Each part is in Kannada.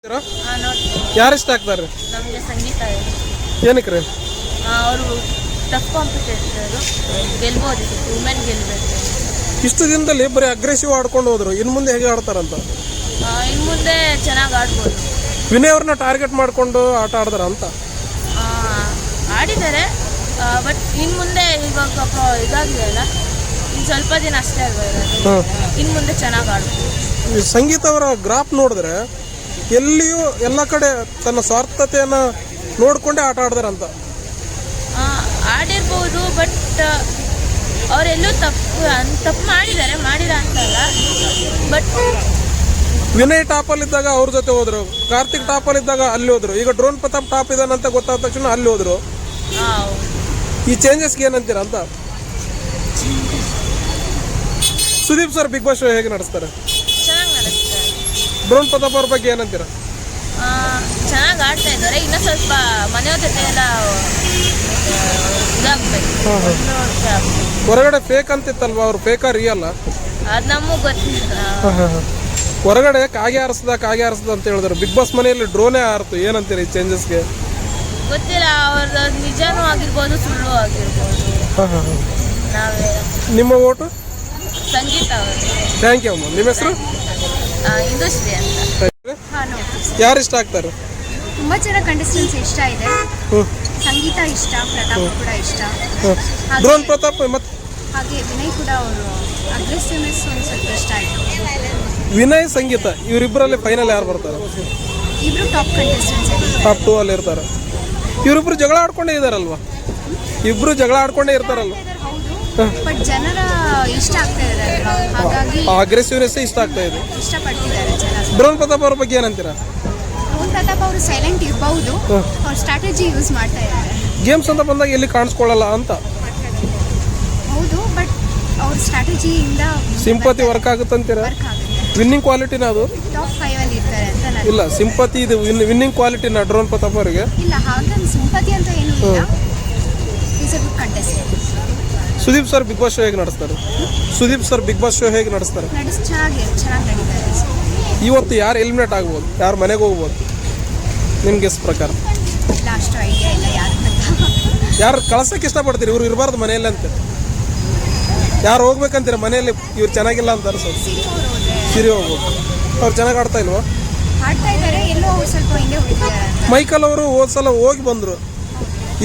ಯಾರು ಇಷ್ಟ ಆಗ್ತಾರೆ? ನಮಗೆ ಸಂಗೀತ ಏನಕ್ಕೆ ರೀ? ಅವರು ಟಫ್ ಕಾಂಪಿಟೇಟರ್ ಗೆಲ್ಬೋದು, ವುಮೆನ್ ಗೆಲ್ಬೇಕು. ಇಷ್ಟು ದಿನದಲ್ಲಿ ಬರೀ ಅಗ್ರೆಸಿವ್ ಆಡ್ಕೊಂಡು ಹೋದ್ರು, ಇನ್ನು ಮುಂದೆ ಹೇಗೆ ಆಡ್ತಾರಂತ? ಇನ್ನು ಮುಂದೆ ಚೆನ್ನಾಗಿ ಆಡ್ಬೋದು. ವಿನಯ್ ಅವ್ರನ್ನ ಟಾರ್ಗೆಟ್ ಮಾಡಿಕೊಂಡು ಆಟ ಆಡ್ತಾರ ಅಂತ ಆಡಿದ್ದಾರೆ. ಬಟ್ ಇನ್ನು ಮುಂದೆ ಇವಾಗ ಇದಾಗಿದೆ ಅಲ್ಲ, ಇನ್ನು ಸ್ವಲ್ಪ ದಿನ ಅಷ್ಟೇ ಅಲ್ವಾ ಇರೋದು, ಇನ್ನು ಮುಂದೆ ಚೆನ್ನಾಗಿ ಆಡ್ಬೋದು. ಸಂಗೀತ ಅವರ ಗ್ರಾಫ್ ನೋಡಿದ್ರೆ ಎಲ್ಲಿಯೂ ಎಲ್ಲ ಕಡೆ ತನ್ನ ಸ್ವಾರ್ಥತೆಯನ್ನು ನೋಡಿಕೊಂಡೇ ಆಟ ಆಡ್ದಾರಂತ. ಆಡಿರ್ಬೋದು, ಬಟ್ ಅವರೆಲ್ಲೂ ತಪ್ಪು ಮಾಡಿಲ್ಲ ಅಂತಲ್ಲ. ಬಟ್ ವಿನಯ್ ಟಾಪಲ್ಲಿದ್ದಾಗ ಅವ್ರ ಜೊತೆ ಹೋದ್ರು, ಕಾರ್ತಿಕ್ ಟಾಪಲ್ಲಿದ್ದಾಗ ಅಲ್ಲಿ ಹೋದ್ರು, ಈಗ ಡ್ರೋನ್ ಪ್ರತಾಪ್ ಟಾಪ್ ಇದಾನಂತ ಗೊತ್ತಾದ ತಕ್ಷಣ ಅಲ್ಲಿ ಹೋದ್ರು. ಈ ಚೇಂಜಸ್ಗೆ ಏನಂತೀರ ಅಂತ? Sudeep sir Bigg Boss show ಹೇಗೆ ನಡೆಸ್ತಾರೆ? ಚೆನ್ನಾಗಿ ನಡೆಸ್ತಾರೆ. ಡ್ರೋನ್ ಪ್ರತಾಪ್ ಅವ್ರ ಬಗ್ಗೆ ಏನಂತೀರ? ಚೆನ್ನಾಗಿ ಆಡ್ತಾ ಇದ್ದಾರೆ. ಇನ್ನೂ ಸ್ವಲ್ಪ ಮನೆಯವ್ರ ಜೊತೆ ಎಲ್ಲ ಇದಾಗಬೇಕು. ಹೊರಗಡೆ ಫೇಕ್ ಅಂತಿತ್ತಲ್ವಾ, ಅವ್ರು ಫೇಕಾ ರಿಯಲ್? ಅದು ನಮಗೂ ಗೊತ್ತಿಲ್ಲ. ಹೊರಗಡೆ ಕಾಗೆ ಹಾರಿಸ್ದ ಅಂತ ಹೇಳಿದ್ರು, ಬಿಗ್ ಬಾಸ್ ಮನೆಯಲ್ಲಿ ಡ್ರೋನೇ ಹಾರಿತು. ಏನಂತೀರಿ ಈ ಚೇಂಜಸ್ಗೆ? ಗೊತ್ತಿಲ್ಲ, ಅವ್ರದ್ದು ನಿಜನೂ ಆಗಿರ್ಬೋದು, ಸುಳ್ಳು ಆಗಿರ್ಬೋದು. ನಾವೇ ನಿಮ್ಮ ಓಟು? ಸಂಗೀತ ಅವರು. ಥ್ಯಾಂಕ್ ಯು ಅಮ್ಮ. ನಿಮ್ಮ ಹೆಸರು? ಇಂದುಶ್ರೀ ಅಂತ. ಯಾರು ಇಷ್ಟ ಆಗ್ತಾರೆ? ತುಂಬಾ ಜನ ಕಂಟೆಸ್ಟೆಂಟ್ಸ್ ಇಷ್ಟ ಇದೆ. ಸಂಗೀತ ಇಷ್ಟ, ಪ್ರತಾಪ್ ಕೂಡ ಇಷ್ಟ. ಡ್ರೋನ್ ಪ್ರತಾಪ್ ಮತ್ತೆ ಹಾಗೆ ವಿನಯ್ ಕೂಡ ಅವರು ಅಗ್ರೆಸಿವ್ನೆಸ್ ಒಂದು ಸ್ವಲ್ಪ ಇಷ್ಟ ಆಯಿತು. ವಿನಯ್ ಸಂಗೀತ ಇವರಿಬ್ಬರಲ್ಲಿ ಫೈನಲ್ ಯಾರು ಬರ್ತಾರೆ? ಇಬ್ರು ಟಾಪ್ ಕಂಟೆಸ್ಟೆಂಟ್ಸ್ ಟಾಪ್ 2 ಅಲ್ಲಿ ಇರ್ತಾರೆ. ಇವರಿಬ್ರು ಜಗಳ ಆಡ್ಕೊಂಡೇ ಇದಾರಲ್ವಾ? ಇಬ್ರು ಜಗಳ ಆಡ್ಕೊಂಡೇ ಇರ್ತಾರಲ್ವ? ಬಟ್ ಜನರ ಇಷ್ಟ ಆಗ್ತಾ ಇದೆ ಅಲ್ವಾ, ಹಾಗಾಗಿ ಅಗ್ರೆಸಿವ್ನೆಸ್ ಇಷ್ಟ ಆಗ್ತಾ ಇದೆ, ಇಷ್ಟಪಡ್ತಿದ್ದಾರೆ ಜನ. ಡ್ರೋನ್ ಪ್ರತಾಪ್ ಅವ್ರ ಬಗ್ಗೆ ಏನಂತೀರಾ? ಡ್ರೋನ್ ಪ್ರತಾಪ್ ಅವರು ಸೈಲೆಂಟ್ ಇರಬಹುದು, ಅವ್ರು ಸ್ಟ್ರಾಟಜಿ ಯೂಸ್ ಮಾಡ್ತಾ ಇದ್ದಾರೆ. ಗೇಮ್ಸ್ ಅಂತ ಬಂದಾಗ ಎಲ್ಲಿ ಕಾಣಿಸ್ಕೊಳ್ಳಲ್ಲ ಅಂತ. ಹೌದು, ಬಟ್ ಅವ್ರ ಸ್ಟ್ರಾಟಜಿಯಿಂದ ಸಿಂಪತಿ ವರ್ಕ್ ಆಗುತ್ತಂತೀರಾ? ವರ್ಕ್ ಆಗುತ್ತೆ. ವಿನ್ನಿಂಗ್ ಕ್ವಾಲಿಟಿನ ಅದು? ಟಾಪ್ 5 ಅಲ್ಲಿ ಇರ್ತಾರೆ ಅಂತ ನಾನು. ಇಲ್ಲ, ಸಿಂಪತಿ ಇದು ವಿನ್ನಿಂಗ್ ಕ್ವಾಲಿಟಿನ ಡ್ರೋನ್ ಪ್ರತಾಪ್ ಅವರಿಗೆ? ಇಲ್ಲ, ಹಾಗಂತ ಸಿಂಪತಿ ಅಂತ ಏನೂ ಇಲ್ಲ. Is a good contestant. Sudeep sir Bigg Boss show ಹೇಗೆ ನಡೆಸ್ತಾರೆ? Sudeep sir Bigg Boss show ಹೇಗೆ ನಡೆಸ್ತಾರೆ? ಚೆನ್ನಾಗಿ ನಡೀತಾರೆ. ಇವತ್ತು ಯಾರು ಎಲಿಮಿನೇಟ್ ಆಗ್ಬೋದು, ಯಾರು ಮನೆಗೆ ಹೋಗ್ಬೋದು ನಿಮ್ಗೆ ಪ್ರಕಾರ? ಅಷ್ಟು ಐಡಿಯಾ ಇಲ್ಲ ಯಾರು ಅಂತ. ಯಾರು ಕಳ್ಸಕ್ಕೆ ಇಷ್ಟಪಡ್ತೀರಿ? ಇವ್ರು ಇರಬಾರ್ದು ಮನೆಯಲ್ಲಿ ಅಂತ ಯಾರು ಹೋಗ್ಬೇಕಂತೀರ ಮನೆಯಲ್ಲಿ? ಇವ್ರು ಚೆನ್ನಾಗಿಲ್ಲ ಅಂತ ಅನ್ಸೋದು. ಸಿರಿ ಹೋಗ್ಬೇಕು. ಅವ್ರು ಚೆನ್ನಾಗಿ ಆಡ್ತಾ ಇಲ್ವಾ? ಆಡ್ತಾ ಇದ್ದಾರೆ, ಎಲ್ಲೋ ಸ್ವಲ್ಪ ಹಿಂದೆ ಹೋಗಿದ್ದಾರೆ. ಮೈಕಲ್ ಅವರು ಹೋದ ಸಲ ಹೋಗಿ ಬಂದರು,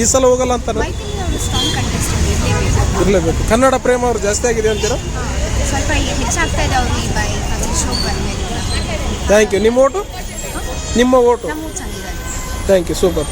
ಈ ಸಲ ಹೋಗಲ್ಲ ಅಂತ. ಸ್ಟ್ರಾಂಗ್ ಕಂಟೆಸ್ಟೆಂಟ್ ಇರಲೇಬೇಕು. ಕನ್ನಡ ಪ್ರೇಮ ಅವ್ರು ಜಾಸ್ತಿ ಆಗಿದೆ ಅಂತೀರಾ? ಸ್ವಲ್ಪ ಹೆಚ್ಚಾಗ್ತಾ ಇದೆ ಅವ್ರು ಈ ಶೋ ಬಂದಮೇಲೆ. Thank you. ನಿಮ್ಮ ಓಟು? ನಿಮ್ಮ ಓಟು? ನಮಗೂ ಚೆನ್ನಾಗಿದೆ. Thank you, super.